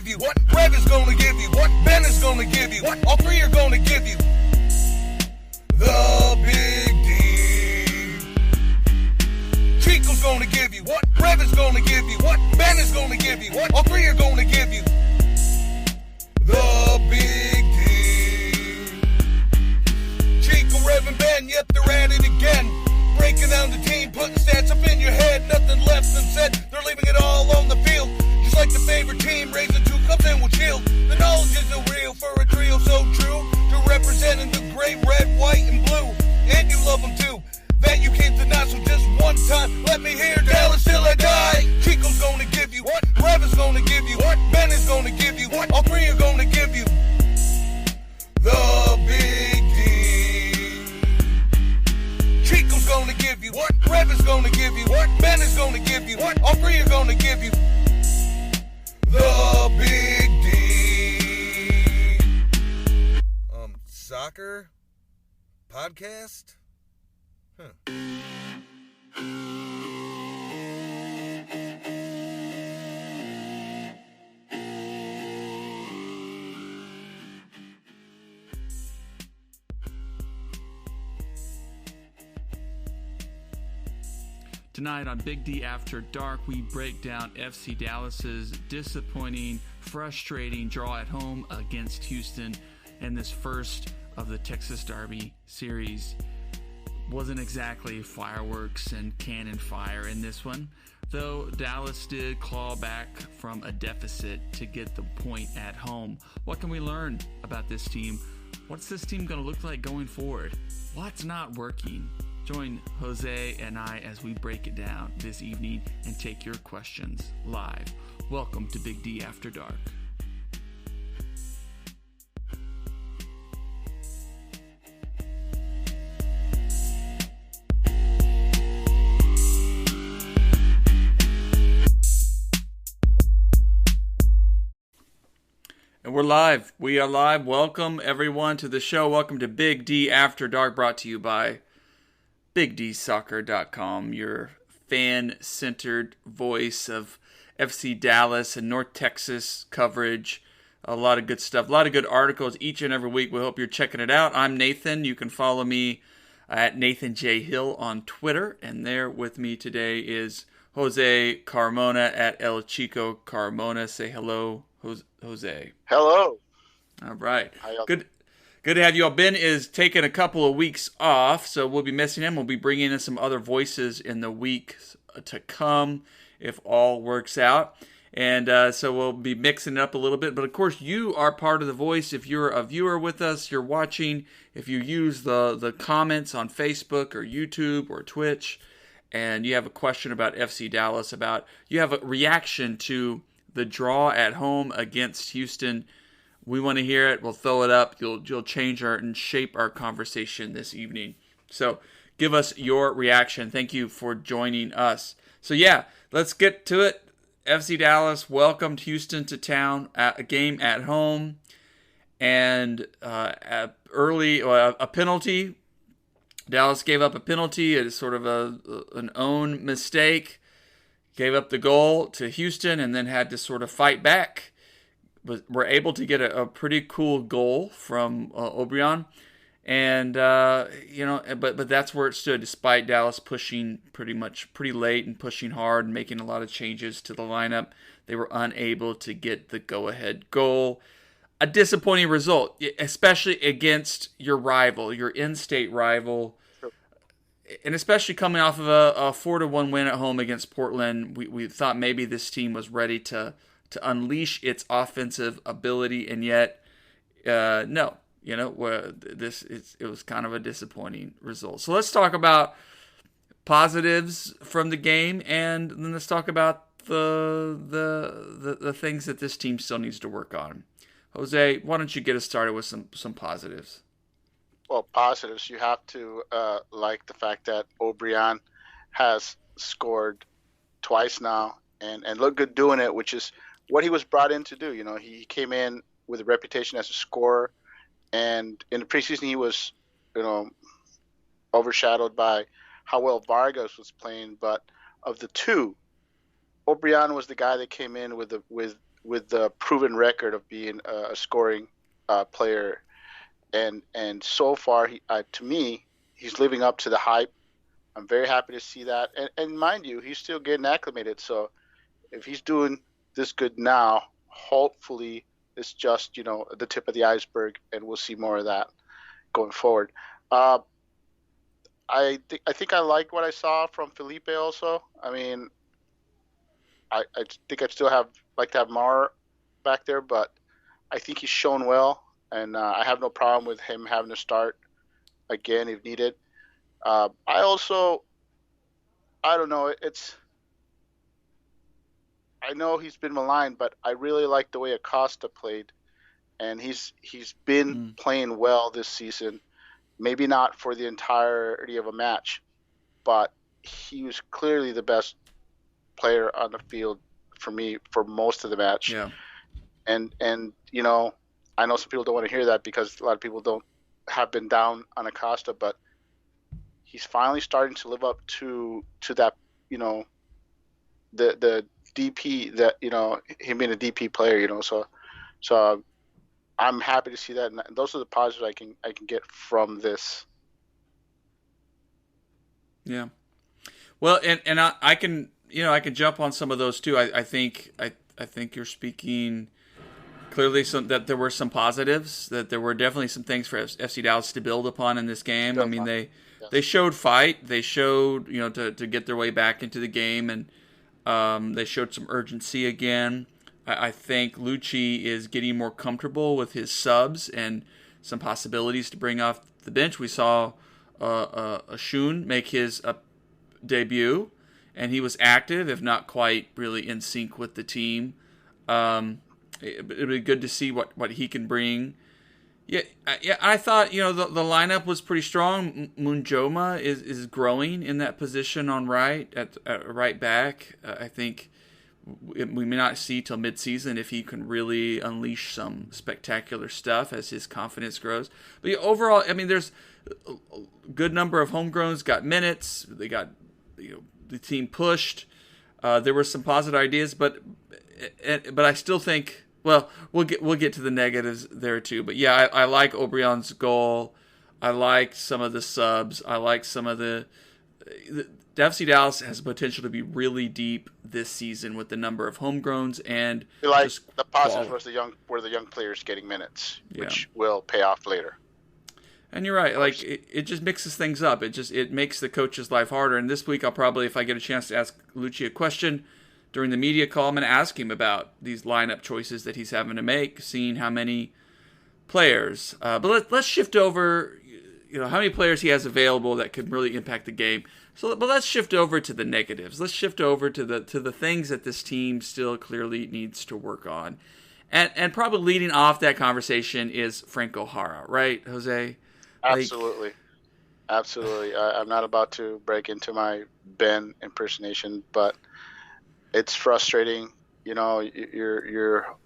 you. What Rev is gonna give you. What Ben is gonna give you. What all three are gonna give you. The Big D. Chico's gonna give you. What Rev is gonna give you. What Ben is gonna give you. What all three are gonna give you. The Big D. Chico, Rev, and Ben, yep, they're at it again. Breaking down the team, putting stats up in your head. Nothing left unsaid, they're leaving it all on the field. Just like the favorite team, raising 2 cups and we'll chill. The knowledge is so real for a trio so true. To representing the gray, red, white, and blue. And you love them too, that you can't deny. So just one time, let me hear Dallas till I die. Chico's gonna give you what Rev is gonna give you. What Ben is gonna give you. What all three are gonna give you. The Big D. Chico's gonna give you what Rev is gonna give you. What Ben is gonna give you. What all three are gonna give you. The Big D. Soccer podcast? Huh. Tonight on Big D After Dark, we break down FC Dallas's disappointing, frustrating draw at home against Houston, and this first of the Texas Derby series. Wasn't exactly fireworks and cannon fire in this one, though Dallas did claw back from a deficit to get the point at home. What can we learn about this team? What's this team going to look like going forward? What's not working? Join Jose and I as we break it down this evening and take your questions live. Welcome to Big D After Dark. And we're live. We are live. Welcome everyone to the show. Welcome to Big D After Dark, brought to you by BigDSoccer.com, your fan-centered voice of FC Dallas and North Texas coverage. A lot of good stuff, a lot of good articles each and every week. We hope you're checking it out. I'm Nathan. You can follow me at Nathan J. Hill on Twitter. And there with me today is Jose Carmona at El Chico Carmona. Say hello, Jose. Hello. All right. Good to have you all. Ben is taking a couple of weeks off, so we'll be missing him. We'll be bringing in some other voices in the weeks to come if all works out. And so we'll be mixing it up a little bit. But, of course, you are part of the voice. If you're a viewer with us, you're watching, if you use the comments on Facebook or YouTube or Twitch, and you have a question about FC Dallas, you have a reaction to the draw at home against Houston, we want to hear it. We'll throw it up. You'll change and shape our conversation this evening. So give us your reaction. Thank you for joining us. So yeah, let's get to it. FC Dallas welcomed Houston to town at a game at home, and a penalty. Dallas gave up a penalty. It is sort of an own mistake. Gave up the goal to Houston and then had to sort of fight back. Were able to get a pretty cool goal from Obrian, and but that's where it stood. Despite Dallas pushing pretty late and pushing hard and making a lot of changes to the lineup, they were unable to get the go-ahead goal. A disappointing result, especially against your rival, your in-state rival, and especially coming off of a 4-1 win at home against Portland. We thought maybe this team was ready to unleash its offensive ability, and yet, no. It was kind of a disappointing result. So let's talk about positives from the game, and then let's talk about the things that this team still needs to work on. Jose, why don't you get us started with some positives? Well, positives, you have to like the fact that Obrian has scored twice now and looked good doing it, which is what he was brought in to do. You know, he came in with a reputation as a scorer, and in the preseason he was, overshadowed by how well Vargas was playing. But of the two, Obrian was the guy that came in with with the proven record of being a scoring player, and so far, to me, he's living up to the hype. I'm very happy to see that, and mind you, he's still getting acclimated. So if he's doing this good now, hopefully it's just the tip of the iceberg, and we'll see more of that going forward. I think I liked what I saw from Felipe also. I mean, I think I'd still like to have Mar back there, but I think he's shown well, and I have no problem with him having to start again if needed. I don't know. I know he's been maligned, but I really like the way Acosta played, and he's been playing well this season. Maybe not for the entirety of a match, but he was clearly the best player on the field for me for most of the match. Yeah. And I know some people don't want to hear that because a lot of people have been down on Acosta, but he's finally starting to live up to that, the DP that, him being a DP player, so I'm happy to see that. And those are the positives I can get from this. Yeah. Well, and I can, I can jump on some of those too. I think you're speaking clearly that there were some positives, that there were definitely some things for FC Dallas to build upon in this game. I mean, they showed fight. They showed, to get their way back into the game, and they showed some urgency again. I think Lucci is getting more comfortable with his subs and some possibilities to bring off the bench. We saw Ashun make his debut, and he was active, if not quite really in sync with the team. It'd be good to see what he can bring. Yeah, I thought the lineup was pretty strong. Munjoma is growing in that position on right at right back. I think we may not see till midseason if he can really unleash some spectacular stuff as his confidence grows. But overall, I mean, there's a good number of homegrowns got minutes. They got the team pushed. There were some positive ideas, but I still think. Well, we'll get to the negatives there too. But yeah, I like Obrion's goal. I like some of the subs. I like some of the FC Dallas has the potential to be really deep this season with the number of homegrowns and just the positives were the young players getting minutes, which will pay off later. And you're right. Like it just mixes things up. It makes the coach's life harder. And this week I'll probably, if I get a chance to ask Lucci a question during the media call, I'm going to ask him about these lineup choices that he's having to make, seeing how many players. But let's shift over, how many players he has available that could really impact the game. But let's shift over to the negatives. Let's shift over to the things that this team still clearly needs to work on. And probably leading off that conversation is Franco Jara, right, Jose? Absolutely. Absolutely. I'm not about to break into my Ben impersonation, but it's frustrating. You're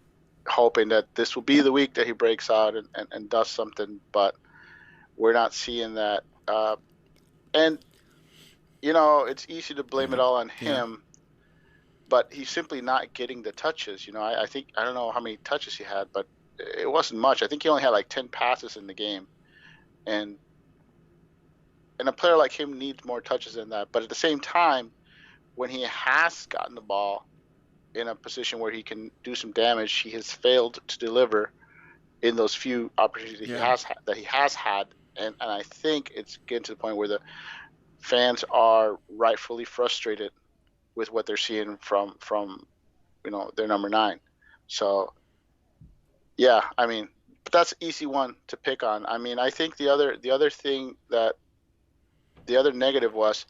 hoping that this will be the week that he breaks out and does something, but we're not seeing that. And it's easy to blame it all on him, but he's simply not getting the touches. I think, I don't know how many touches he had, but it wasn't much. I think he only had like 10 passes in the game. And a player like him needs more touches than that. But at the same time, when he has gotten the ball in a position where he can do some damage, he has failed to deliver in those few opportunities that he has had. And I think it's getting to the point where the fans are rightfully frustrated with what they're seeing from their number 9. So, yeah, I mean, but that's an easy one to pick on. I mean, I think the other negative was,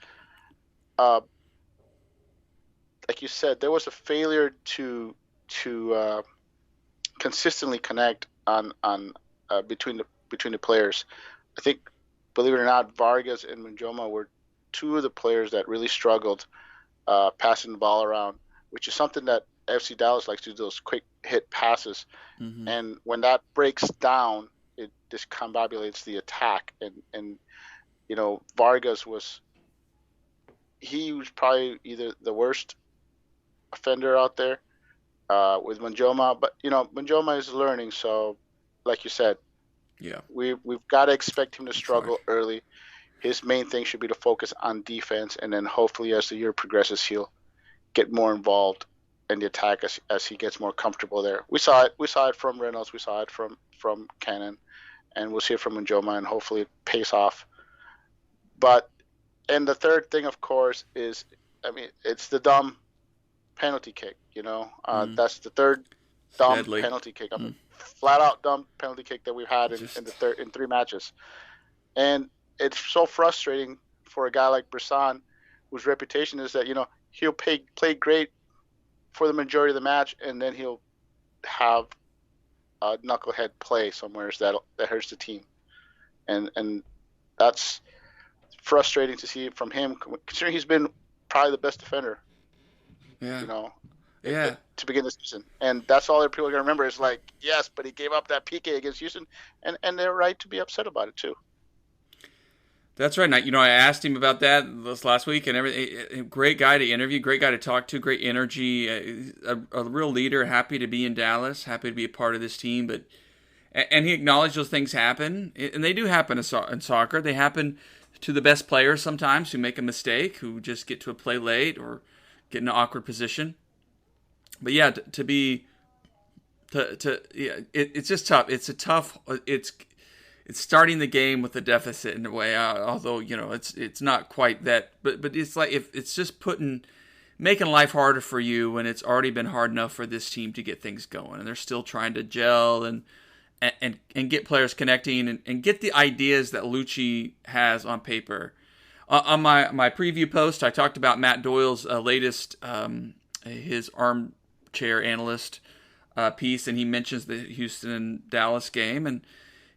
like you said, there was a failure to consistently connect on between the players. I think, believe it or not, Vargas and Munjoma were two of the players that really struggled passing the ball around, which is something that FC Dallas likes to do, those quick hit passes. Mm-hmm. And when that breaks down, it discombobulates the attack. And Vargas was probably either the worst offender out there. with Manjoma. But Manjoma is learning, so like you said, yeah, we've got to expect him to struggle early. His main thing should be to focus on defense, and then hopefully as the year progresses, he'll get more involved in the attack as he gets more comfortable there. We saw it from Reynolds, we saw it from Cannon, and we'll see it from Manjoma, and hopefully it pays off. And the third thing, of course, is, it's the dumb penalty kick. That's the third dumb Deadly. penalty kick. Flat out dumb penalty kick that we've had in 3 matches, and it's so frustrating for a guy like Brisson, whose reputation is that he'll play great for the majority of the match, and then he'll have a knucklehead play somewhere that hurts the team, and that's frustrating to see from him, considering he's been probably the best defender. Yeah. To begin the season, and that's all that people are gonna remember is like, yes, but he gave up that PK against Houston, and they're right to be upset about it too. That's right. I asked him about that this last week and everything. Great guy to interview, great guy to talk to, great energy, a real leader, happy to be in Dallas, happy to be a part of this team. And he acknowledged those things happen, and they do happen in soccer. They happen to the best players sometimes who make a mistake, who just get to a play late or get in an awkward position. But yeah, it's just tough. It's starting the game with a deficit in a way, although it's not quite that. But it's like if it's just making life harder for you when it's already been hard enough for this team to get things going, and they're still trying to gel and get players connecting and get the ideas that Lucci has on paper. On my preview post, I talked about Matt Doyle's latest his armchair analyst piece, and he mentions the Houston-Dallas game, and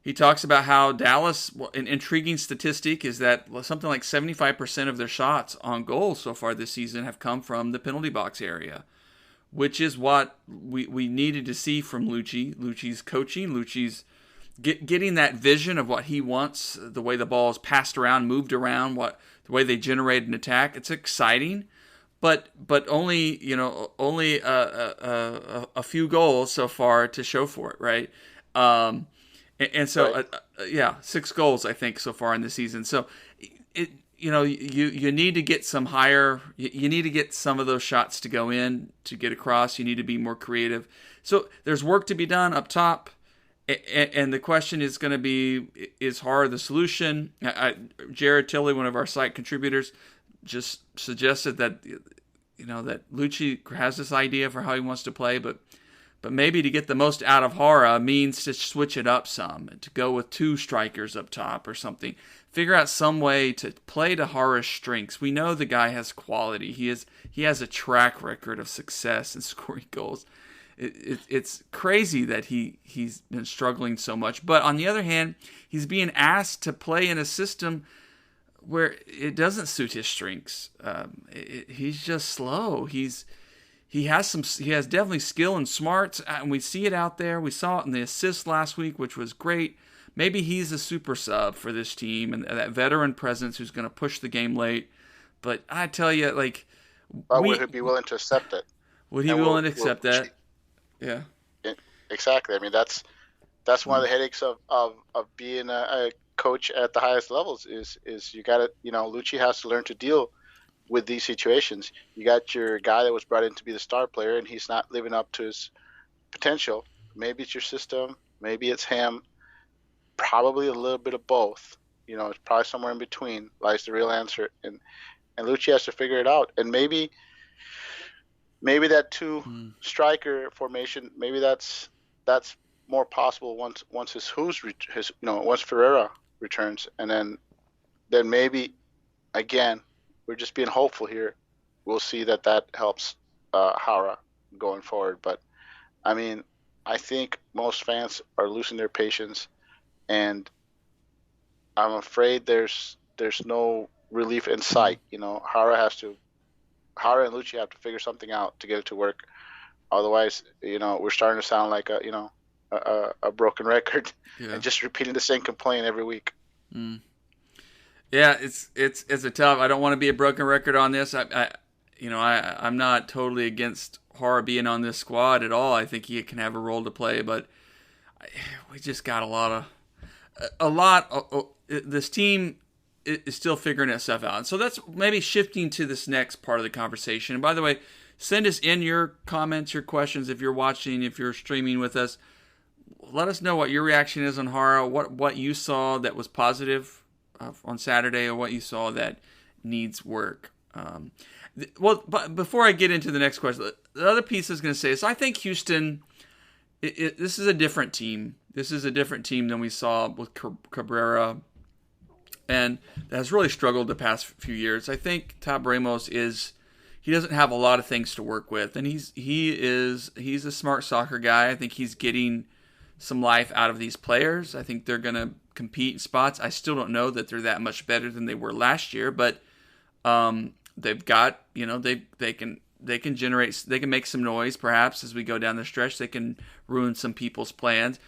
he talks about how Dallas, an intriguing statistic is that something like 75% of their shots on goal so far this season have come from the penalty box area, which is what we needed to see from Lucci. Lucci's coaching, Lucci's getting that vision of what he wants, the way the ball is passed around, moved around, the way they generate an attack. It's exciting. But only a few goals so far to show for it, right? And so, 6 goals I think so far in the season. So, you need to get some higher. You need to get some of those shots to go in to get across. You need to be more creative. So there's work to be done up top, and the question is going to be: is Hara the solution? Jared Tilley, one of our site contributors, just suggested that that Lucci has this idea for how he wants to play, but maybe to get the most out of Hara means to switch it up some, to go with 2 strikers up top or something. Figure out some way to play to Hara's strengths. We know the guy has quality. He has a track record of success in scoring goals. It's crazy that he's been struggling so much. But on the other hand, he's being asked to play in a system where it doesn't suit his strengths. He's just slow. He has definitely skill and smarts, and we see it out there. We saw it in the assist last week, which was great. Maybe he's a super sub for this team and that veteran presence who's going to push the game late. But I tell you, would he be willing to accept it? Would he be willing to accept that? Yeah. Exactly. I mean, that's one of the headaches of being a coach at the highest levels is you got to, Lucci has to learn to deal with these situations. You got your guy that was brought in to be the star player, and he's not living up to his potential. Maybe it's your system. Maybe it's him. Probably a little bit of both. It's probably somewhere in between lies the real answer. And Lucci has to figure it out. And maybe that 2 striker formation, maybe that's more possible once once Ferreira returns, and then maybe again, we're just being hopeful here. We'll see that helps Hara going forward. But I mean, I think most fans are losing their patience, and I'm afraid there's no relief in sight. Hara and Lucci have to figure something out to get it to work. Otherwise, we're starting to sound like a broken record, and just repeating the same complaint every week. Yeah, it's a tough. I don't want to be a broken record on this. I'm not totally against Hara being on this squad at all. I think he can have a role to play, but we just got this team is still figuring itself out. And so that's maybe shifting to this next part of the conversation. And by the way, send us in your comments, your questions if you're watching, if you're streaming with us. Let us know what your reaction is on Hara, what you saw that was positive on Saturday, or what you saw that needs work. But before I get into the next question, the other piece I was going to say is I think Houston, this is a different team. This is a different team than we saw with Cabrera, and that has really struggled the past few years. I think Tab Ramos he doesn't have a lot of things to work with, and he's a smart soccer guy. I think he's getting some life out of these players. I think they're going to compete in spots. I still don't know that they're that much better than they were last year, but they've got, they can make some noise perhaps as we go down the stretch. They can ruin some people's plans.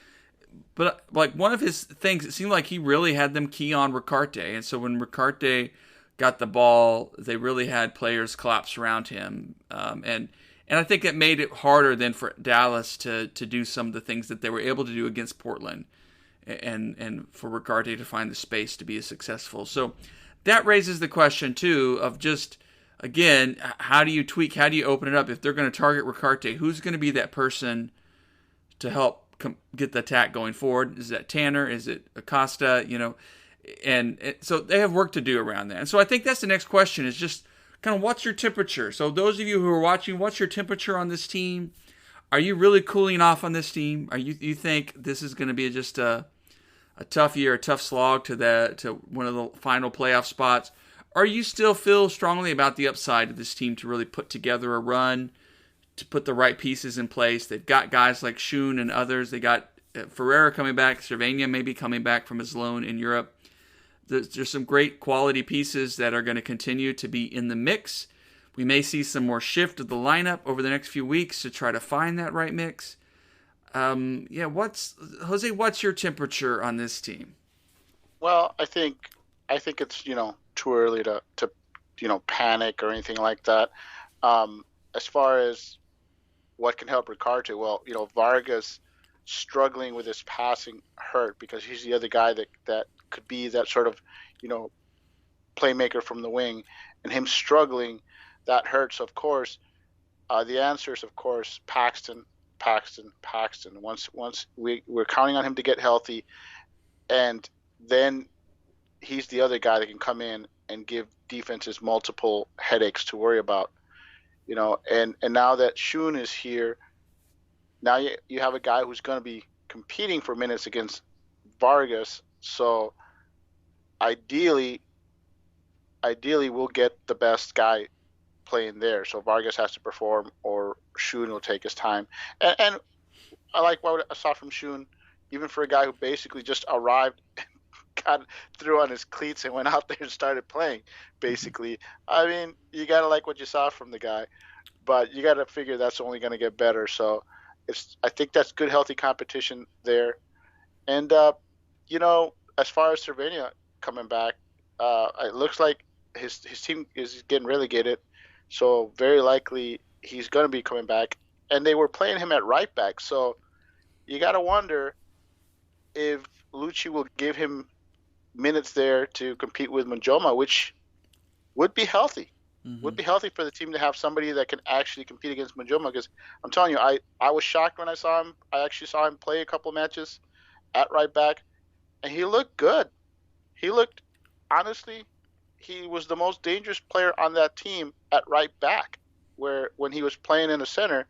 But like one of his things, it seemed like he really had them key on Ricarte. And so when Ricarte got the ball, they really had players collapse around him. And I think it made it harder than for Dallas to do some of the things that they were able to do against Portland, and for Ricarte to find the space to be as successful. So that raises the question too of just, again, how do you tweak, how do you open it up? If they're going to target Ricarte, who's going to be that person to help get the attack going forward? Is that Tanner? Is it Acosta? And so they have work to do around that. And so I think that's the next question, is just kind of what's your temperature? So those of you who are watching, what's your temperature on this team? Are you really cooling off on this team? You think this is going to be just a tough year, a tough slog to one of the final playoff spots? Or you still feel strongly about the upside of this team to really put together a run, to put the right pieces in place? They've got guys like Schoen and others. They got Ferreira coming back, Cervania maybe coming back from his loan in Europe. There's some great quality pieces that are going to continue to be in the mix. We may see some more shift of the lineup over the next few weeks to try to find that right mix. Jose, what's your temperature on this team? Well, I think it's too early to panic or anything like that. As far as what can help Ricarte, well, Vargas struggling with his passing hurt, because he's the other guy that could be that sort of playmaker from the wing, and him struggling, that hurts. Of course, the answer is, of course, Paxton. Once we're counting on him to get healthy, and then he's the other guy that can come in and give defenses multiple headaches to worry about. And now that Schoen is here, now you have a guy who's going to be competing for minutes against Vargas. So ideally we'll get the best guy playing there. So Vargas has to perform, or Schoen will take his time. And I like what I saw from Schoen, even for a guy who basically just arrived, got threw on his cleats and went out there and started playing, basically. I mean, you got to like what you saw from the guy, but you got to figure that's only going to get better. So I think that's good, healthy competition there. And, as far as Cervania coming back, it looks like his team is getting relegated. So very likely he's going to be coming back. And they were playing him at right back. So you got to wonder if Lucci will give him minutes there to compete with Munjoma, which would be healthy. Mm-hmm. Would be healthy for the team to have somebody that can actually compete against Munjoma. Because I'm telling you, I was shocked when I saw him. I actually saw him play a couple matches at right back, and he looked good. Honestly, he was the most dangerous player on that team at right back, where when he was playing in the center,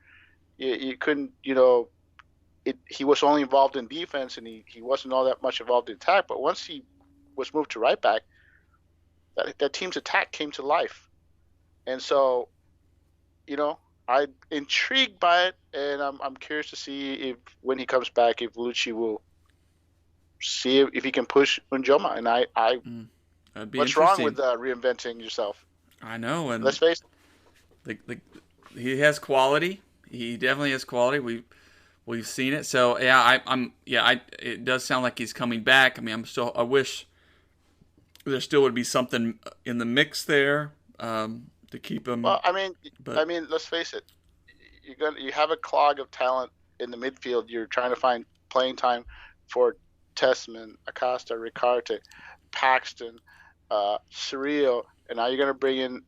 you couldn't, he was only involved in defense, and he wasn't all that much involved in attack. But once he was moved to right back, that team's attack came to life. And so, I'm intrigued by it, and I'm curious to see if when he comes back, if Lucci will see if he can push Munjoma. And what's wrong with reinventing yourself? I know, and let's face it, he has quality. He definitely has quality. We've seen it. So it does sound like he's coming back. I mean, I wish there still would be something in the mix there. to keep him. Well, let's face it. You have a clog of talent in the midfield. You're trying to find playing time for Tessman, Acosta, Ricarte, Paxton, Cerrillo, and now you're going to bring in,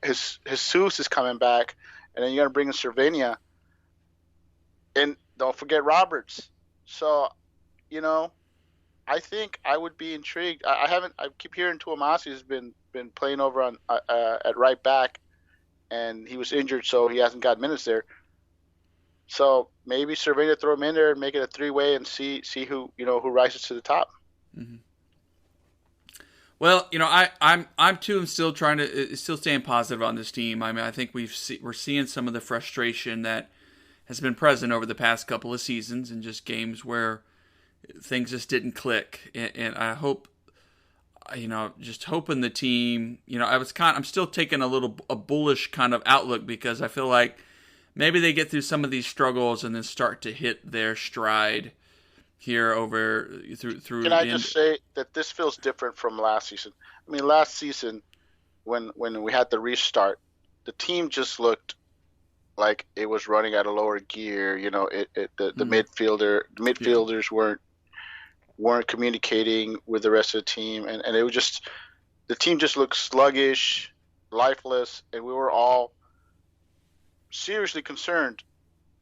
Jesus is coming back, and then you're going to bring in Cervenia, and don't forget Roberts. So, I think I would be intrigued. I keep hearing Tuamasi has been playing over on at right back, and he was injured, so he hasn't got minutes there. So maybe Cervenia throw him in there and make it a 3-way and see who who rises to the top. Mm-hmm. Well, I'm too. I'm still still staying positive on this team. I mean, I think we're seeing some of the frustration that has been present over the past couple of seasons and just games where things just didn't click. And I hope, just hoping the team. I'm still taking a bullish kind of outlook because I feel like maybe they get through some of these struggles and then start to hit their stride here through. Can I just say that this feels different from last season? I mean, last season when we had the restart, the team just looked like it was running at a lower gear. The midfielders weren't communicating with the rest of the team, and it was just the team just looked sluggish, lifeless, and we were all seriously concerned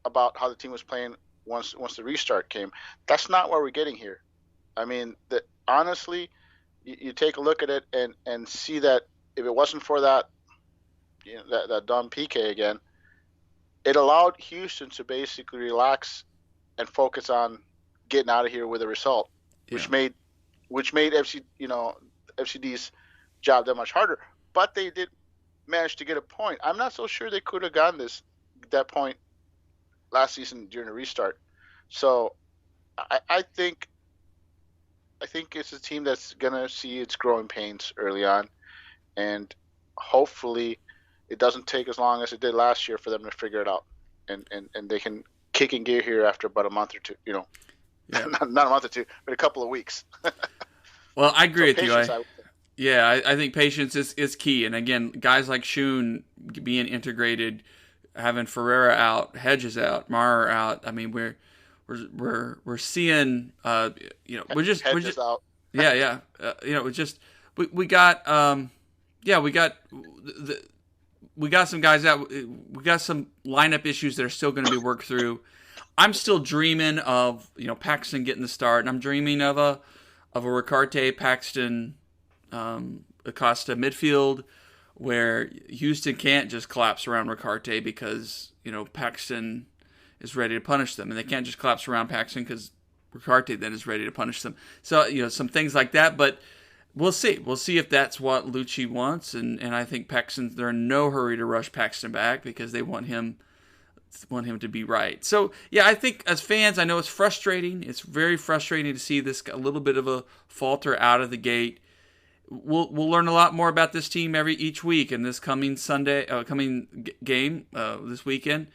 about how the team was playing once the restart came. That's not what we're getting here. I mean, honestly, you take a look at it and see that if it wasn't for that Don Piqué again, it allowed Houston to basically relax and focus on getting out of here with a result, which made FCD's job that much harder. But they did manage to get a point. I'm not so sure they could have gotten that point last season during the restart. So I think it's a team that's gonna see its growing pains early on, and hopefully it doesn't take as long as it did last year for them to figure it out, and they can kick in gear here after about a month or two. Not a month or two, but a couple of weeks. Well, I agree with you. I think patience is key. And again, guys like Schoen being integrated, having Ferreira out, Hedges out, Mara out. I mean, we're seeing, we're just Hedges out. Yeah. We got some guys out. We got some lineup issues that are still going to be worked through. I'm still dreaming of Paxton getting the start, and I'm dreaming of a Ricarte, Paxton, Acosta midfield where Houston can't just collapse around Ricarte because Paxton is ready to punish them, and they can't just collapse around Paxton because Ricarte then is ready to punish them. So some things like that, but we'll see. We'll see if that's what Lucci wants, and I think Paxton. They're in no hurry to rush Paxton back because they want him to be right. So yeah, I think as fans, I know it's frustrating. It's very frustrating to see this a little bit of a falter out of the gate. We'll learn a lot more about this team each week, and this coming game this weekend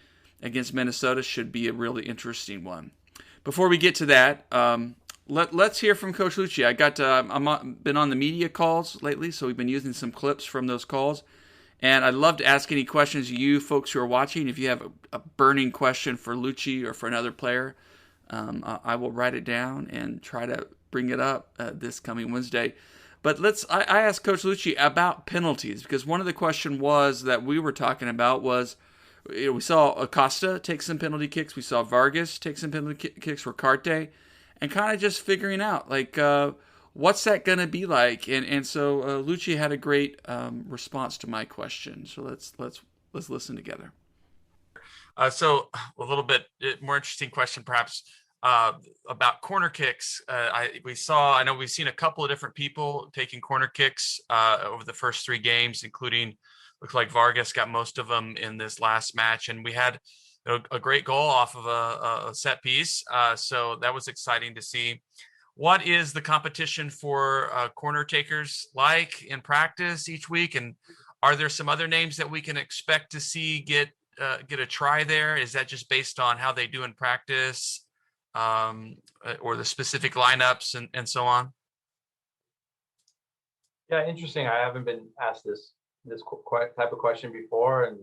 against Minnesota should be a really interesting one. Before we get to that, let's hear from Coach Lucci. I've been on the media calls lately, so we've been using some clips from those calls. And I'd love to ask any questions you folks who are watching. If you have a burning question for Lucci or for another player, I will write it down and try to bring it up this coming Wednesday. But I asked Coach Lucci about penalties because one of the questions that we were talking about was we saw Acosta take some penalty kicks. We saw Vargas take some penalty kicks for Ricarte, and kind of just figuring out what's that going to be like? And so Lucci had a great response to my question. So let's listen together. So a little bit more interesting question, perhaps, about corner kicks. I know we've seen a couple of different people taking corner kicks over the first 3 games, including looks like Vargas got most of them in this last match, and we had a great goal off of a set piece. So that was exciting to see. What is the competition for corner takers like in practice each week? And are there some other names that we can expect to see get a try there? Is that just based on how they do in practice or the specific lineups and so on? Yeah, interesting. I haven't been asked this this type of question before, and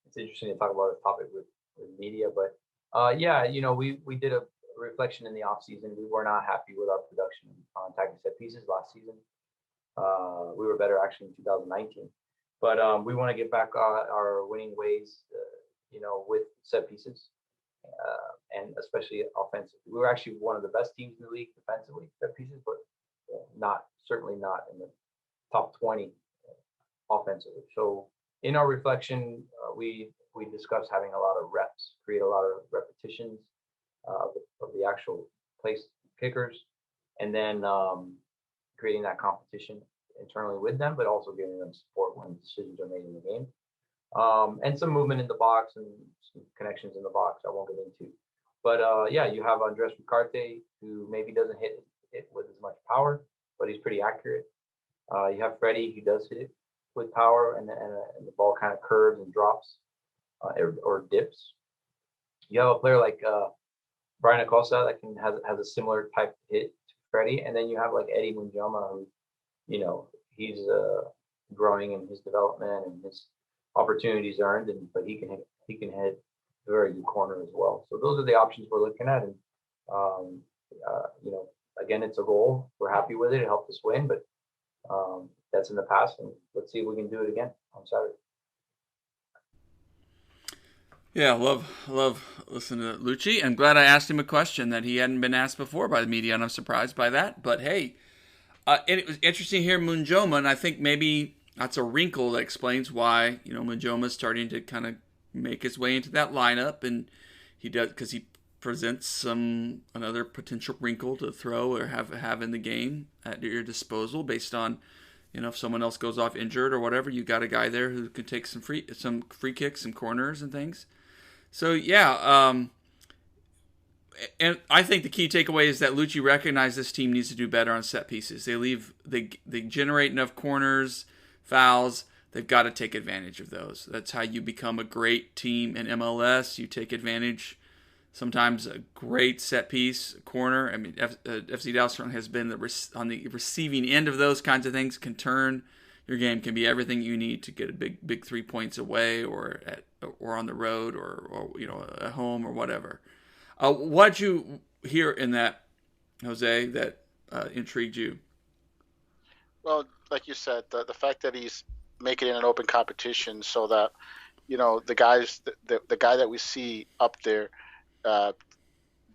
it's interesting to talk about this topic with media. But yeah, we did a reflection in the off season. We were not happy with our production on attacking set pieces last season. We were better actually in 2019, but we want to get back our winning ways, with set pieces, and especially offensively. We were actually one of the best teams in the league defensively set pieces, but certainly not in the top 20 offensively. So in our reflection, we discussed having a lot of reps, create a lot of repetitions of the actual place kickers, and then creating that competition internally with them, but also giving them support when decisions are made in the game. And some movement in the box and some connections in the box I won't get into. But yeah, you have Andres Ricarte, who maybe doesn't hit it with as much power, but he's pretty accurate. You have Freddie, who does hit it with power, and the ball kind of curves and drops or dips. You have a player like Brian Acosta that has a similar type hit to Freddie, and then you have like Eddie Munjoma, who, he's growing in his development and his opportunities earned, but he can hit a very good corner as well. So those are the options we're looking at, and again, it's a goal. We're happy with it. It helped us win, but that's in the past, and let's see if we can do it again on Saturday. Yeah, love listening to Lucci. I'm glad I asked him a question that he hadn't been asked before by the media, and I'm surprised by that. But hey, and it was interesting to hear Munjoma, and I think maybe that's a wrinkle that explains why Munjoma's starting to kind of make his way into that lineup, and he does because he presents another potential wrinkle to throw or have in the game at your disposal based on if someone else goes off injured or whatever, you got a guy there who can take some free kicks, some corners and things. So yeah, and I think the key takeaway is that Lucci recognized this team needs to do better on set pieces. They generate enough corners, fouls. They've got to take advantage of those. That's how you become a great team in MLS. You take advantage. Sometimes a great set piece corner. I mean, FC Dallas certainly has been on the receiving end of those kinds of things. Can turn your game. Can be everything you need to get a big 3 points away or on the road or at home or whatever. What'd you hear in that, Jose, that intrigued you? Well, like you said, the fact that he's making it an open competition, so that the guys, the guy that we see up there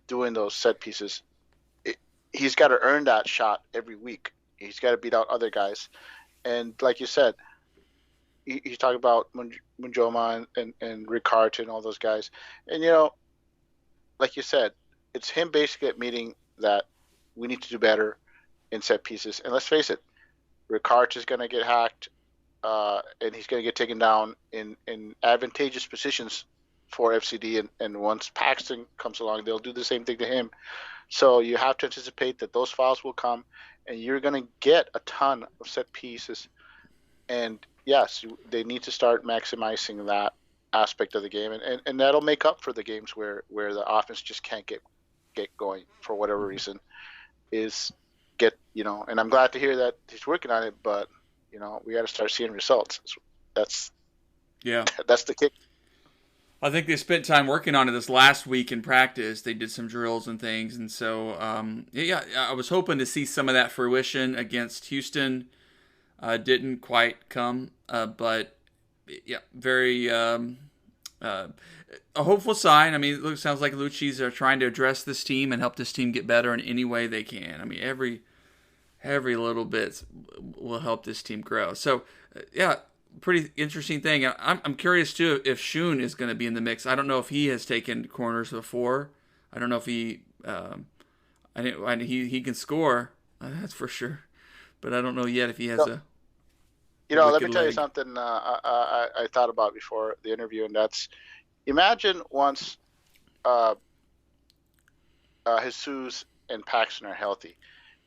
doing those set pieces, he's got to earn that shot every week. He's got to beat out other guys, and like you said, you talk about Munjoma and Ricarte and all those guys, and like you said, it's him basically admitting that we need to do better in set pieces. And let's face it, Ricarte is going to get hacked, and he's going to get taken down in advantageous positions for FCD. And once Paxton comes along, they'll do the same thing to him. So you have to anticipate that those fouls will come, and you're going to get a ton of set pieces. And yes, they need to start maximizing that aspect of the game, and that'll make up for the games where the offense just can't get going for whatever reason. And I'm glad to hear that he's working on it, but we got to start seeing results. That's the kick. I think they spent time working on it this last week in practice. They did some drills and things, and so I was hoping to see some of that fruition against Houston. Didn't quite come, but yeah, very a hopeful sign. I mean, it sounds like Lucci's are trying to address this team and help this team get better in any way they can. I mean, every little bit will help this team grow. So, yeah, pretty interesting thing. I'm curious too if Shun is going to be in the mix. I don't know if he has taken corners before. I don't know if he can score. That's for sure. But I don't know yet if he has a. Let me tell you something I thought about before the interview, and that's, imagine once Jesus and Paxton are healthy.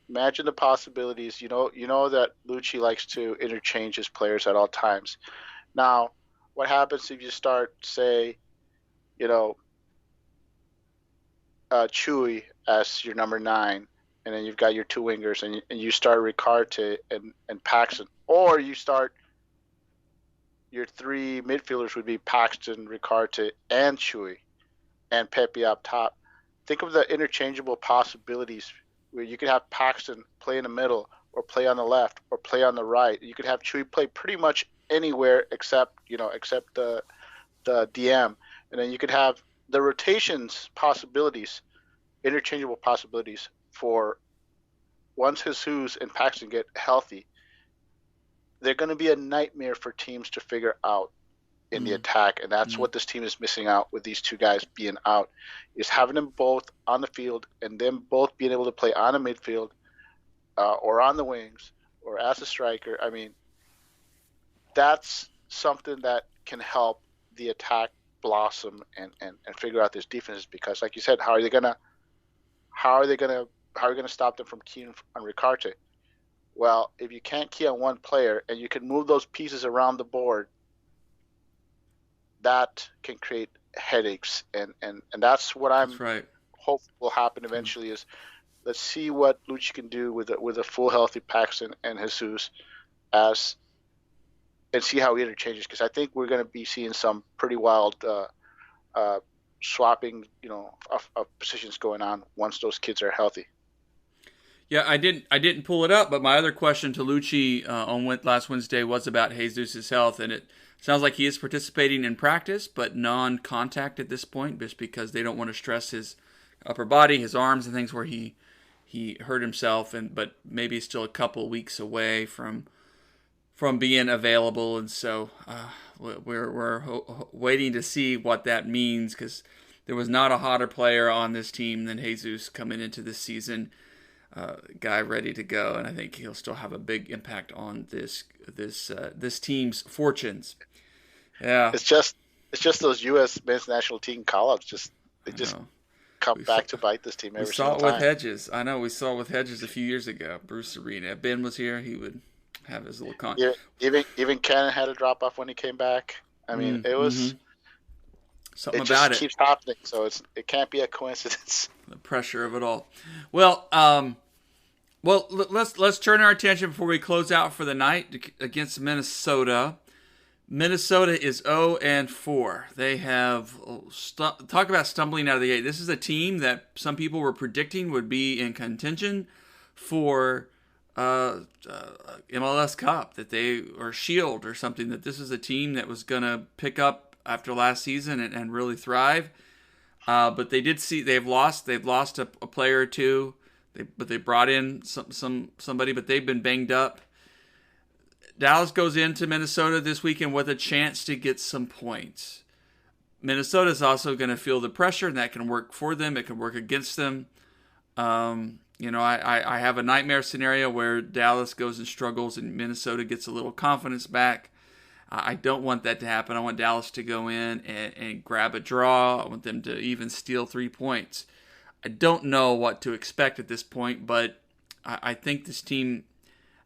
Imagine the possibilities. You know that Lucci likes to interchange his players at all times. Now, what happens if you start, say, Chewy as your number 9, and then you've got your two wingers, and you start Ricarte and Paxton, or you start your three midfielders would be Paxton, Ricarte, and Chewy, and Pepe up top. Think of the interchangeable possibilities where you could have Paxton play in the middle, or play on the left, or play on the right. You could have Chewy play pretty much anywhere except the DM, and then you could have the rotations possibilities, interchangeable possibilities for once Jesus and Paxton get healthy. They're going to be a nightmare for teams to figure out in the attack, and that's what this team is missing out with these two guys being out, is having them both on the field and them both being able to play on the midfield or on the wings or as a striker. I mean, that's something that can help the attack blossom and figure out this defense, because like you said, how are they gonna stop them from keying on Ricarte? Well, if you can't key on one player and you can move those pieces around the board, that can create headaches, and that's what I'm hope will happen eventually. Is let's see what Lucci can do with a full healthy Paxton and Jesus, and see how he interchanges, because I think we're going to be seeing some pretty wild swapping, of positions going on once those kids are healthy. Yeah, I didn't pull it up, but my other question to Lucci on last Wednesday was about Jesus' health, and it sounds like he is participating in practice, but non-contact at this point, just because they don't want to stress his upper body, his arms, and things where he hurt himself, but maybe still a couple weeks away from being available, and so we're waiting to see what that means, because there was not a hotter player on this team than Jesus coming into this season. Guy ready to go, and I think he'll still have a big impact on this team's fortunes. Yeah, it's just those U.S. men's national team call-ups. They just come back to bite this team every single time. We saw it with Hedges. I know we saw it with Hedges a few years ago. Bruce Arena. If Ben was here, he would have his little con. Yeah, even Cannon had a drop off when he came back. I mean, it was something it about just keeps happening. So it can't be a coincidence. The pressure of it all. Well, let's turn our attention before we close out for the night against Minnesota. Minnesota is 0-4. They have talk about stumbling out of the gate. This is a team that some people were predicting would be in contention for MLS Cup, that they or Shield or something. That this is a team that was going to pick up after last season and really thrive. But they've lost a player or two. But they brought in somebody, but they've been banged up. Dallas goes into Minnesota this weekend with a chance to get some points. Minnesota's also going to feel the pressure, and that can work for them. It can work against them. I have a nightmare scenario where Dallas goes and struggles and Minnesota gets a little confidence back. I don't want that to happen. I want Dallas to go in and grab a draw. I want them to even steal 3 points. I don't know what to expect at this point, but I think this team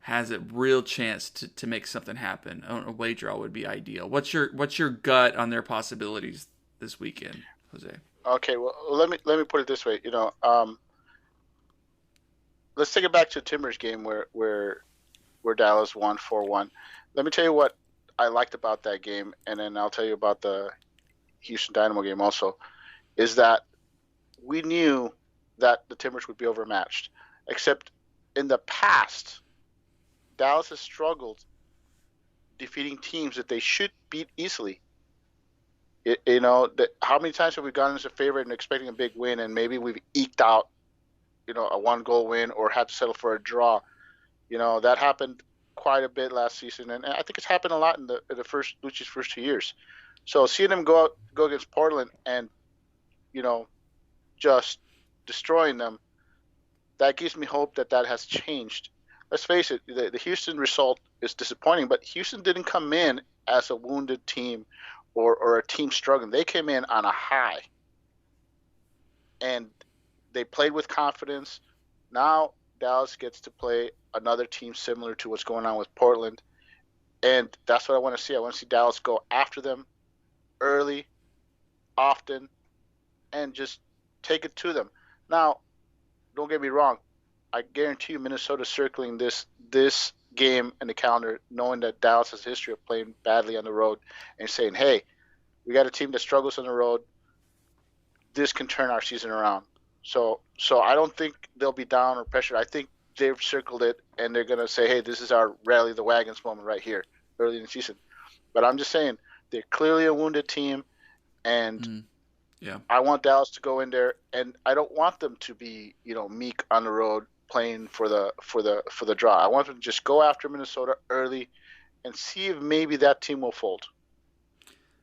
has a real chance to make something happen. A wage draw would be ideal. What's your gut on their possibilities this weekend, Jose? Okay, well let me put it this way. Let's take it back to Timbers game where Dallas won 4-1. Let me tell you what I liked about that game, and then I'll tell you about the Houston Dynamo game also, is that we knew that the Timbers would be overmatched. Except in the past, Dallas has struggled defeating teams that they should beat easily. How many times have we gone as a favorite and expecting a big win, and maybe we've eked out, a 1-goal win or had to settle for a draw? That happened quite a bit last season, and I think it's happened a lot in Lucci's first 2 years. So seeing them go against Portland and just destroying them, that gives me hope that has changed. Let's face it, the Houston result is disappointing, but Houston didn't come in as a wounded team or a team struggling. They came in on a high, and they played with confidence. Now Dallas gets to play another team similar to what's going on with Portland, and that's what I want to see. I want to see Dallas go after them early, often, and just take it to them. Now, don't get me wrong. I guarantee you Minnesota's circling this game in the calendar, knowing that Dallas has a history of playing badly on the road, and saying, hey, we got a team that struggles on the road. This can turn our season around. So I don't think they'll be down or pressured. I think they've circled it, and they're going to say, hey, this is our rally the wagons moment right here early in the season. But I'm just saying, they're clearly a wounded team, and I want Dallas to go in there, and I don't want them to be, meek on the road playing for the draw. I want them to just go after Minnesota early and see if maybe that team will fold.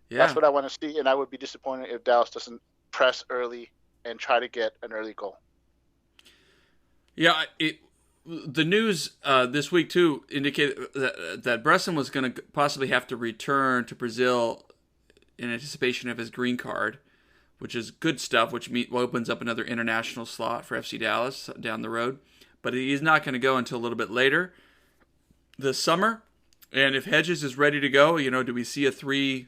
Yeah. That's what I want to see, and I would be disappointed if Dallas doesn't press early and try to get an early goal. Yeah, the news this week too indicated that Bresson was going to possibly have to return to Brazil in anticipation of his green card, which is good stuff, which opens up another international slot for FC Dallas down the road. But he's not going to go until a little bit later this summer. And if Hedges is ready to go, do we see a 3-4-3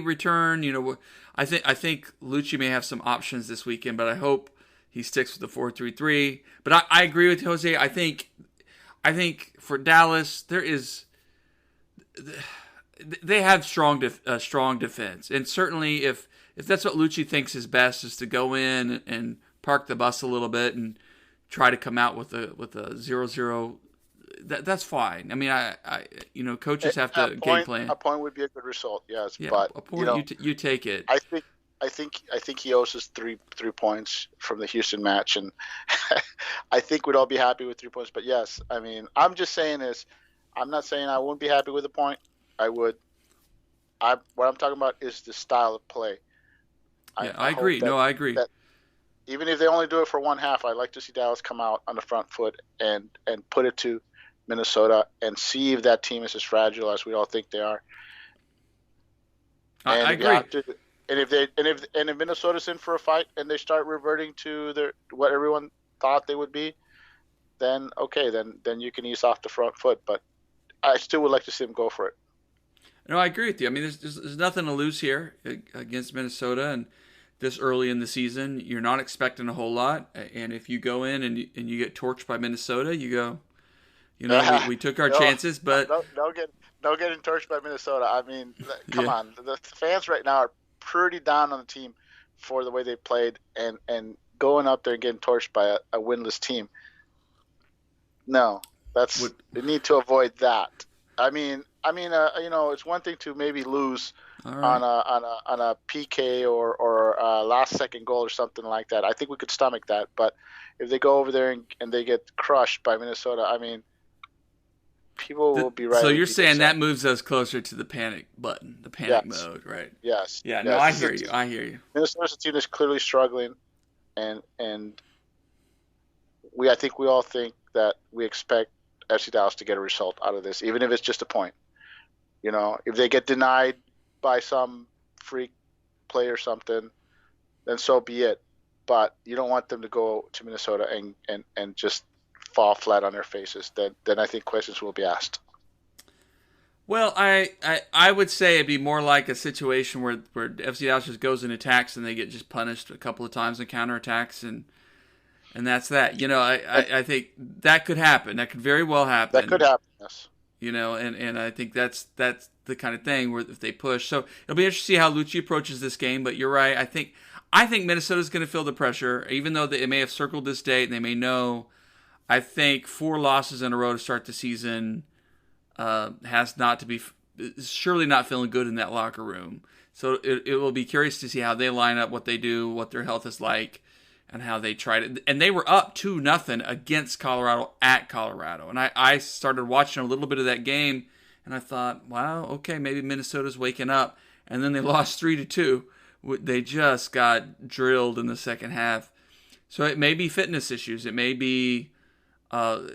return? I think Lucci may have some options this weekend, but I hope he sticks with the 4-3-3. But I agree with Jose. I think for Dallas they have strong defense, and certainly if that's what Lucci thinks is best, is to go in and park the bus a little bit and try to come out with a 0-0. That's fine. I mean, coaches have to game plan. A point would be a good result, yes. Yeah, but a point, you take it. I think he owes us three points from the Houston match, and I think we'd all be happy with 3 points. But yes, I mean, I'm just saying is, I'm not saying I wouldn't be happy with a point. I would. What I'm talking about is the style of play. I agree. I agree. That even if they only do it for one half, I'd like to see Dallas come out on the front foot and put it to Minnesota and see if that team is as fragile as we all think they are. I agree. If Minnesota's in for a fight and they start reverting to what everyone thought they would be, then okay, then you can ease off the front foot. But I still would like to see them go for it. No, I agree with you. I mean, there's nothing to lose here against Minnesota, and this early in the season, you're not expecting a whole lot. And if you go in and you get torched by Minnesota, you go, we took our chances, but no getting torched by Minnesota. I mean, come on, the fans right now are pretty down on the team for the way they played, and going up there and getting torched by a winless team. No, they need to avoid that. I mean, it's one thing to maybe lose on a PK or a last second goal or something like that. I think we could stomach that. But if they go over there and they get crushed by Minnesota, I mean, people will be right. So you're saying that moves us closer to the panic button, the panic mode, right? Yes. Yeah. No, I hear you. Minnesota's a team that's clearly struggling, and I think we all think that we expect FC Dallas to get a result out of this, even if it's just a point. If they get denied by some freak play or something, then so be it. But you don't want them to go to Minnesota and just fall flat on their faces. Then I think questions will be asked. Well, I would say it'd be more like a situation where FC Dallas just goes and attacks and they get just punished a couple of times in counterattacks and that's that. I think that could happen. That could very well happen. That could happen, yes. And I think that's the kind of thing where if they push. So it'll be interesting to see how Lucci approaches this game. But you're right. I think Minnesota's going to feel the pressure, even though they may have circled this date and they may know. I think 4 losses in a row to start the season has not to be surely not feeling good in that locker room. So it will be curious to see how they line up, what they do, what their health is like, and how they tried it. And they were up 2-0 against Colorado at Colorado. And I started watching a little bit of that game, and I thought, wow, okay, maybe Minnesota's waking up. And then they lost 3-2. They just got drilled in the second half. So it may be fitness issues. It may be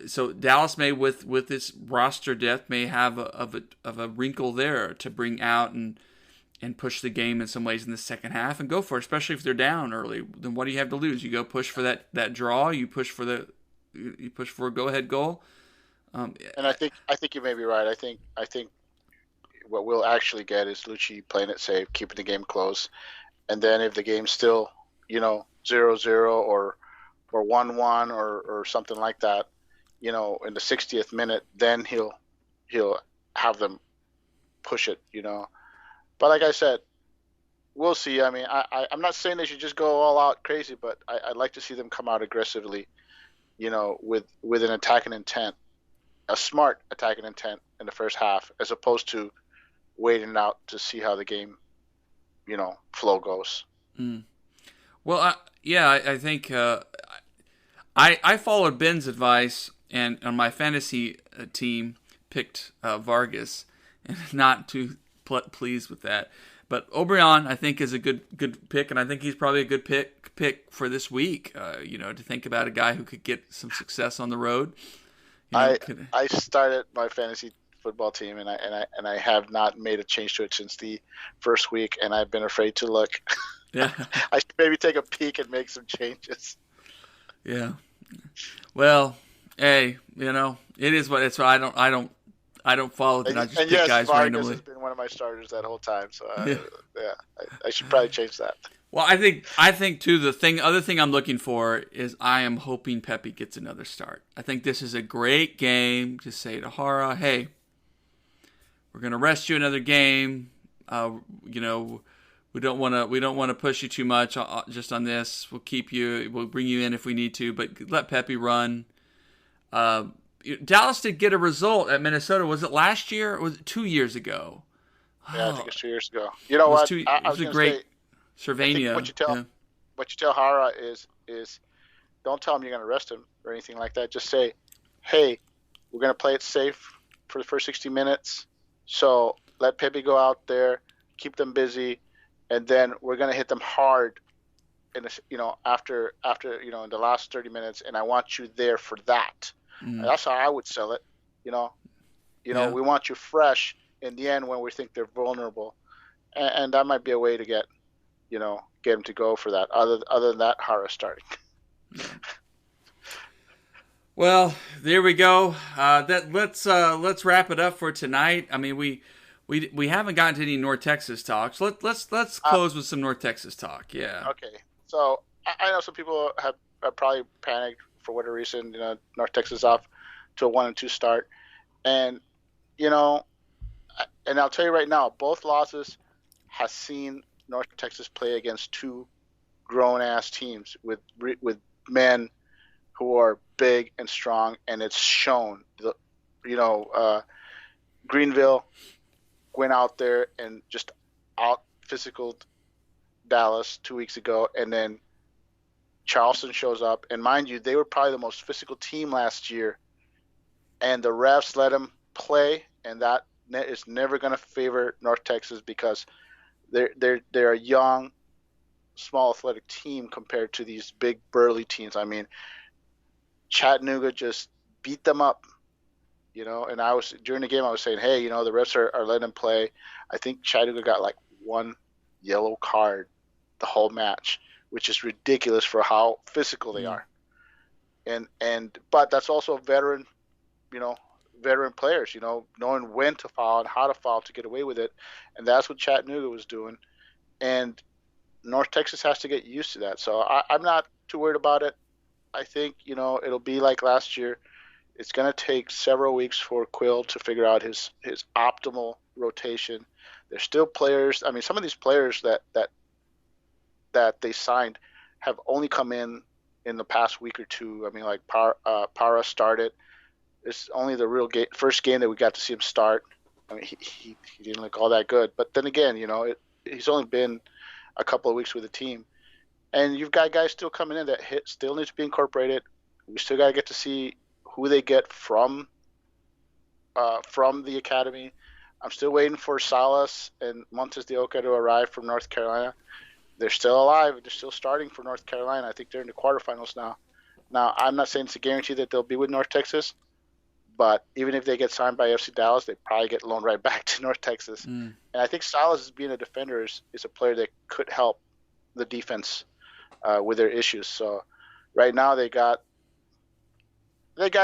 so Dallas may with its roster depth may have a wrinkle there to bring out and push the game in some ways in the second half and go for it, especially if they're down early. Then what do you have to lose? You go push for that draw. You push for a go-ahead goal. And I think you may be right. I think what we'll actually get is Lucci playing it safe, keeping the game close, and then if the game's still 0-0 or 1-1 or something like that, in the 60th minute, then he'll have them push it, But like I said, we'll see. I mean, I'm not saying they should just go all out crazy, but I'd like to see them come out aggressively, with an attacking intent, a smart attacking intent in the first half, as opposed to waiting out to see how the game, flow goes. Mm. Well, I think I followed Ben's advice, and on my fantasy team picked Vargas, and not too pleased with that. But Obrian, I think, is a good pick, and I think he's probably a good pick for this week. To think about a guy who could get some success on the road. I started my fantasy football team, and I have not made a change to it since the first week, and I've been afraid to look. Yeah, I should maybe take a peek and make some changes. Yeah. Well, hey, it is what it's. I don't follow it. I just pick guys Vargas randomly. Has been one of my starters that whole time, so I should probably change that. Well, I think too. Other thing I'm looking for is I am hoping Pepe gets another start. I think this is a great game to say to Jara, hey, we're gonna rest you another game. We don't want to push you too much just on this. We'll keep you. We'll bring you in if we need to, but let Pepe run. Dallas did get a result at Minnesota. Was it last year or was it 2 years ago? Yeah, I think it's 2 years ago. You know what? It was a great Cervania. What you tell Jara is don't tell him you're going to arrest him or anything like that. Just say, hey, we're going to play it safe for the first 60 minutes. So let Pepe go out there, keep them busy, and then we're going to hit them hard after in the last 30 minutes, and I want you there for that. That's how I would sell it. We want you fresh in the end when we think they're vulnerable, and that might be a way to get them to go for that. Other than that, Jara starting. Well, there we go. Let's wrap it up for tonight. I mean, we haven't gotten to any North Texas talk, so let's close with some North Texas talk. Yeah. Okay. So I know some people have probably panicked for whatever reason. North Texas off to a 1-2 start, and and I'll tell you right now, both losses has seen North Texas play against two grown-ass teams with men who are big and strong, and it's shown. Greenville went out there and just out-physicaled Dallas 2 weeks ago, and then Charleston shows up. And mind you, they were probably the most physical team last year, and the refs let them play, and that is never going to favor North Texas because they're a young, small athletic team compared to these big burly teams. I mean, Chattanooga just beat them up, and during the game I was saying, hey, the refs are letting them play. I think Chattanooga got like one yellow card the whole match, which is ridiculous for how physical they are. But that's also veteran players, knowing when to foul and how to foul to get away with it. And that's what Chattanooga was doing. And North Texas has to get used to that. So I'm not too worried about it. I think, it'll be like last year. It's going to take several weeks for Quill to figure out his optimal rotation. There's still players. I mean, some of these players that they signed have only come in the past week or two. I mean, like Para started. It's only the first game that we got to see him start. I mean, he didn't look all that good. But then again, he's only been a couple of weeks with the team. And you've got guys still coming in that still need to be incorporated. We still got to get to see who they get from the academy. I'm still waiting for Salas and Montes de Oca to arrive from North Carolina. They're still alive. They're still starting for North Carolina. I think they're in the quarterfinals now. Now, I'm not saying it's a guarantee that they'll be with North Texas, but even if they get signed by FC Dallas, they probably get loaned right back to North Texas. And I think Salas, as being a defender, is a player that could help the defense with their issues. So right now they got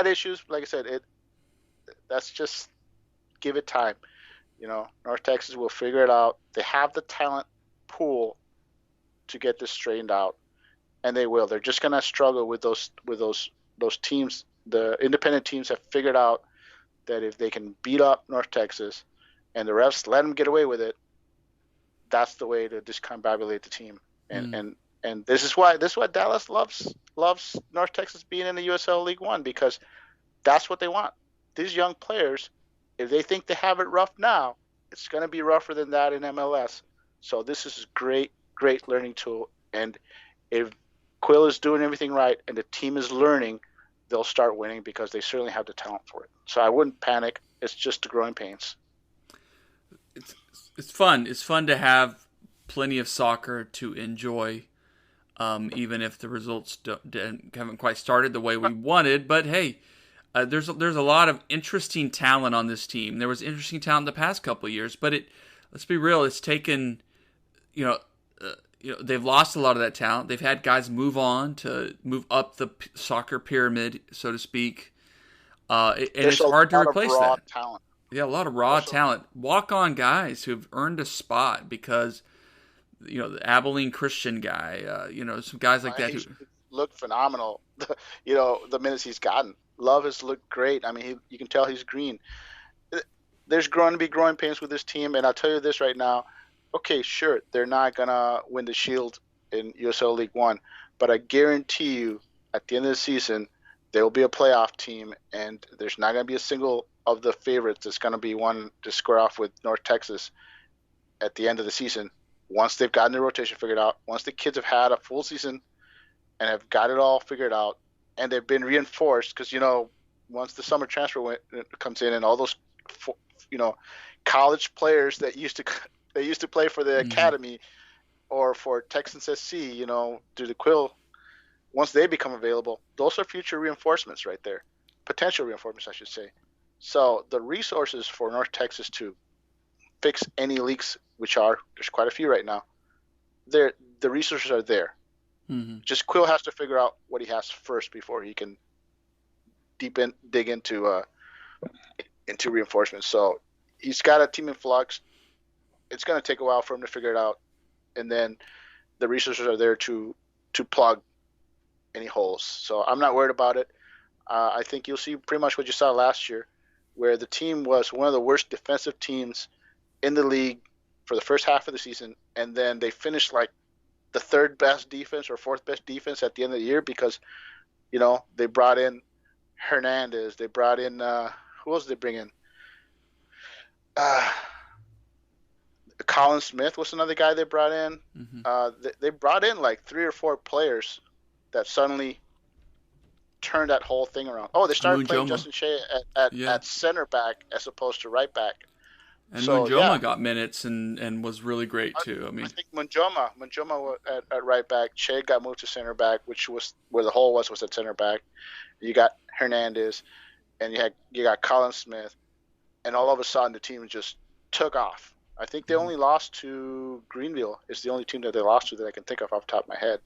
issues. Like I said, that's just give it time. North Texas will figure it out. They have the talent pool to get this straightened out, and they will. They're just gonna struggle with those teams the independent teams have figured out that if they can beat up North Texas and the refs let them get away with it, that's the way to discombobulate the team. And this is why Dallas loves North Texas being in the USL League One, because that's what they want. These young players, if they think they have it rough now, it's going to be rougher than that in MLS. So this is a great learning tool. And if Quill is doing everything right and the team is learning, they'll start winning because they certainly have the talent for it. So I wouldn't panic. It's just the growing pains. It's fun. It's fun to have plenty of soccer to enjoy, even if the results haven't quite started the way we wanted. But hey, there's a lot of interesting talent on this team. There was interesting talent the past couple of years, but let's be real, it's taken, they've lost a lot of that talent. They've had guys move up the soccer pyramid, so to speak, and it's hard to replace that. Talent. Yeah, a lot of raw talent. Walk-on guys who've earned a spot because, the Abilene Christian guy, some guys like that. He's looked phenomenal, the minutes he's gotten. Love has looked great. I mean, you can tell he's green. There's going to be growing pains with this team, and I'll tell you this right now. Okay, sure, they're not going to win the Shield in USL League One, but I guarantee you at the end of the season, there will be a playoff team, and there's not going to be a single of the favorites that's going to be one to square off with North Texas at the end of the season. Once they've gotten their rotation figured out, once the kids have had a full season and have got it all figured out, and they've been reinforced, because once the summer transfer comes in, and all those college players that used to play for the academy or for Texans SC, through the Quill, once they become available, those are future reinforcements right there, potential reinforcements, I should say. So the resources for North Texas to fix any leaks, there's quite a few right now, the resources are there. Mm-hmm. Just Quill has to figure out what he has first before he can dig into reinforcements. So he's got a team in flux. It's going to take a while for him to figure it out, and then the resources are there to plug any holes. So I'm not worried about it. I think you'll see pretty much what you saw last year, where the team was one of the worst defensive teams in the league for the first half of the season, and then they finished like the third best defense or fourth best defense at the end of the year because, they brought in Hernandez. They brought in, who else did they bring in? Colin Smith was another guy they brought in. Mm-hmm. They brought in like 3 or 4 players that suddenly turned that whole thing around. Oh, they started playing Justin Shea at center back as opposed to right back. And Munjoma got minutes and was really great too. I think Munjoma at right back. Shea got moved to center back, which was where the hole was at center back. You got Hernandez, and you got Colin Smith, and all of a sudden the team just took off. I think they only lost to Greenville. It's the only team that they lost to that I can think of off the top of my head,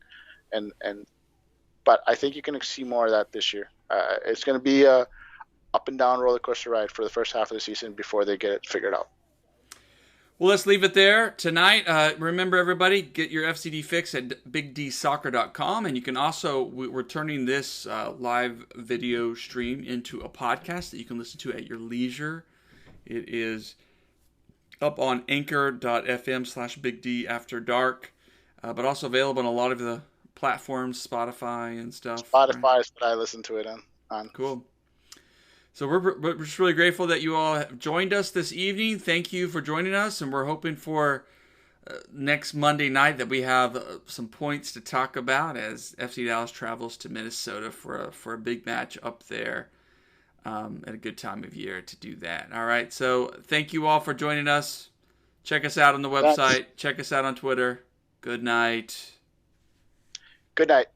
but I think you're going to see more of that this year. It's going to be a up and down roller coaster ride for the first half of the season before they get it figured out. Well, let's leave it there tonight. Remember, everybody, get your FCD fix at bigdsoccer.com, and you can also, we're turning this live video stream into a podcast that you can listen to at your leisure. It is up on anchor.fm/bigd after dark, but also available on a lot of the platforms, Spotify and stuff. Spotify is what I listen to it on. Cool. So we're just really grateful that you all have joined us this evening. Thank you for joining us, and we're hoping for next Monday night that we have some points to talk about as FC Dallas travels to Minnesota for a big match up there at a good time of year to do that. All right, so thank you all for joining us. Check us out on the website. Check us out on Twitter. Good night. Good night.